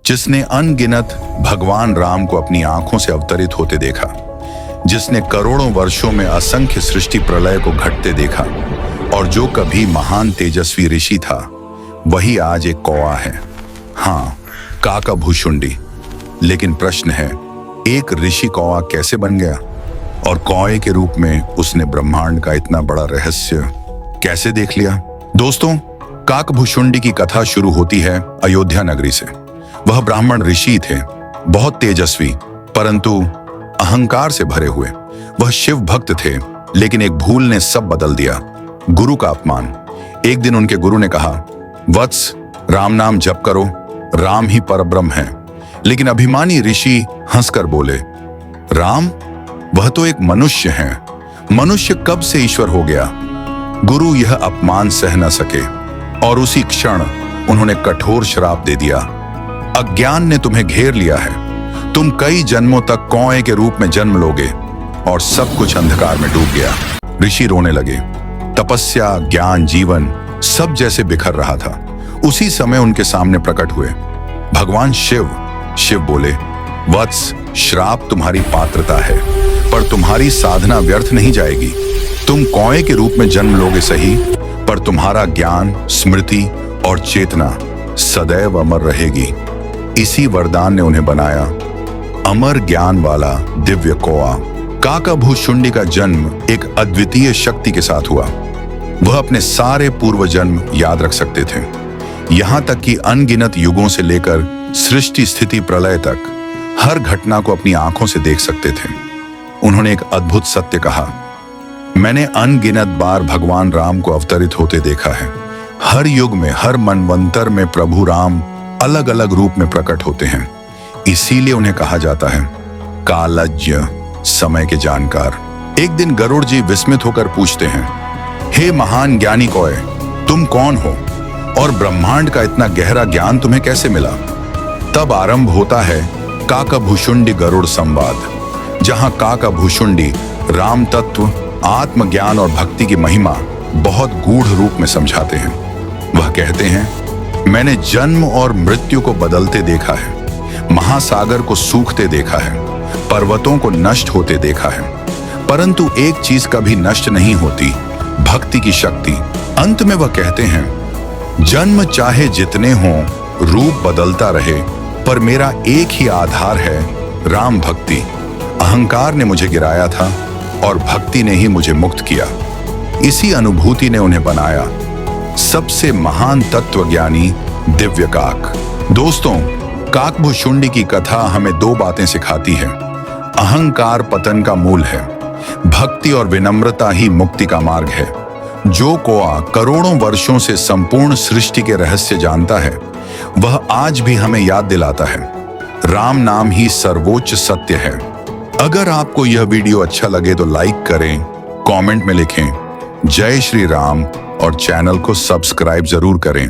जिसने अनगिनत भगवान राम को अपनी आंखों से अवतरित होते देखा, जिसने करोड़ों वर्षों में असंख्य सृष्टि प्रलय को घटते देखा, और जो कभी महान तेजस्वी ऋषि था वही आज एक कौवा है। हाँ, काकभुशुंडी। लेकिन प्रश्न है, एक ऋषि कौवा कैसे बन गया और कौवे के रूप में उसने ब्रह्मांड का इतना बड़ा रहस्य कैसे देख लिया? दोस्तों, काकभुशुंडी की कथा शुरू होती है अयोध्या नगरी से। वह ब्राह्मण ऋषि थे, बहुत तेजस्वी परंतु अहंकार से भरे हुए। वह शिव भक्त थे, लेकिन एक भूल ने सब बदल दिया, गुरु का अपमान। एक दिन उनके गुरु ने कहा, वत्स, राम नाम जप करो, राम ही परब्रह्म है। लेकिन अभिमानी ऋषि हंसकर बोले, राम, वह तो एक मनुष्य है, मनुष्य कब से ईश्वर हो गया? गुरु यह अपमान सह न सके और उसी क्षण उन्होंने कठोर श्राप दे दिया। अज्ञान ने तुम्हें घेर लिया है, तुम कई जन्मों तक कौवे के रूप में जन्म लोगे। और सब कुछ अंधकार में डूब गया। ऋषि रोने लगे। तपस्या, ज्ञान, जीवन सब जैसे बिखर रहा था। उसी समय उनके सामने प्रकट हुए भगवान शिव। शिव बोले, वत्स, श्राप तुम्हारी पात्रता है, पर तुम्हारी साधना व्यर्थ नहीं जाएगी। तुम कौवे के रूप में जन्म लोगे सही, पर तुम्हारा ज्ञान, स्मृति और चेतना सदैव अमर रहेगी। इसी वरदान ने उन्हें बनाया अमर ज्ञान वाला दिव्य कौवा। काकभुशुंडी का जन्म एक अद्वितीय शक्ति के साथ हुआ। वह अपने सारे पूर्व जन्म याद रख सकते थे, यहां तक कि अनगिनत युगों से लेकर सृष्टि स्थिति प्रलय तक हर घटना को अपनी आंखों से देख सकते थे। उन्होंने एक अद्भुत सत्य कहा, मैंने अनगिनत बार भगवान राम को अवतरित होते देखा है। हर युग में, हर मनवंतर में प्रभु राम अलग अलग रूप में प्रकट होते हैं। इसीलिए उन्हें कहा जाता है कालज्ञ, समय के जानकार। एक दिन गरुड़ जी विस्मित होकर पूछते हैं, हे महान ज्ञानी कौवे, तुम कौन हो और ब्रह्मांड का इतना गहरा ज्ञान तुम्हें कैसे मिला? तब आरंभ होता है काकभुशुंडी गरुड़ संवाद, जहां काकभुशुंडी राम तत्व, आत्मज्ञान और भक्ति की महिमा बहुत गूढ़ रूप में समझाते हैं। वह कहते हैं, मैंने जन्म और मृत्यु को बदलते देखा है, महासागर को सूखते देखा है, पर्वतों को नष्ट होते देखा है, परंतु एक चीज कभी नष्ट नहीं होती, भक्ति की शक्ति। अंत में वह कहते हैं, जन्म चाहे जितने हों, रूप बदलता रहे, पर मेरा एक ही आधार है, राम भक्ति। अहंकार ने मुझे गिराया था और भक्ति ने ही मुझे मुक्त किया। इसी अनुभूति ने उन्हें बनाया सबसे महान तत्वज्ञानी दिव्य काक। दोस्तों, काकभुशुंडी की कथा हमें दो बातें सिखाती है। अहंकार पतन का मूल है, भक्ति और विनम्रता ही मुक्ति का मार्ग है। जो कौवा करोड़ों वर्षों से संपूर्ण सृष्टि के रहस्य जानता है, वह आज भी हमें याद दिलाता है, राम नाम ही सर्वोच्च सत्य है। अगर आपको यह वीडियो अच्छा लगे तो लाइक करें, कमेंट में लिखें जय श्री राम और चैनल को सब्सक्राइब जरूर करें।